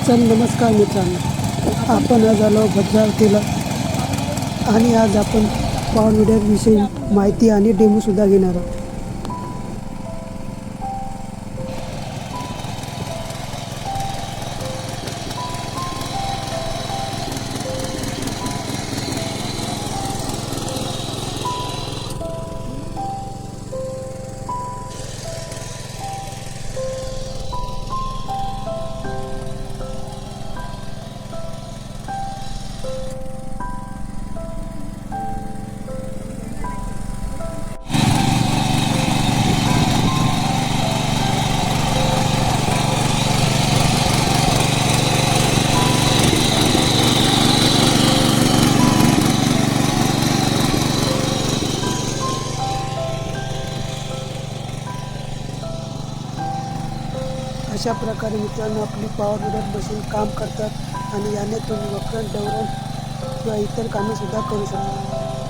चल नमस्कार मित्रांनो, आपण आज आलो भद्रावतीला आणि आज आपण पॉवर विषयी माहिती आणि डेमोसुद्धा घेणार आहोत. अशा प्रकारे मित्रांनो आपली पॉवर विडर मशीन काम करतात आणि याने तुम्ही वखरण, डवरण किंवा इतर कामेसुद्धा करू शकता.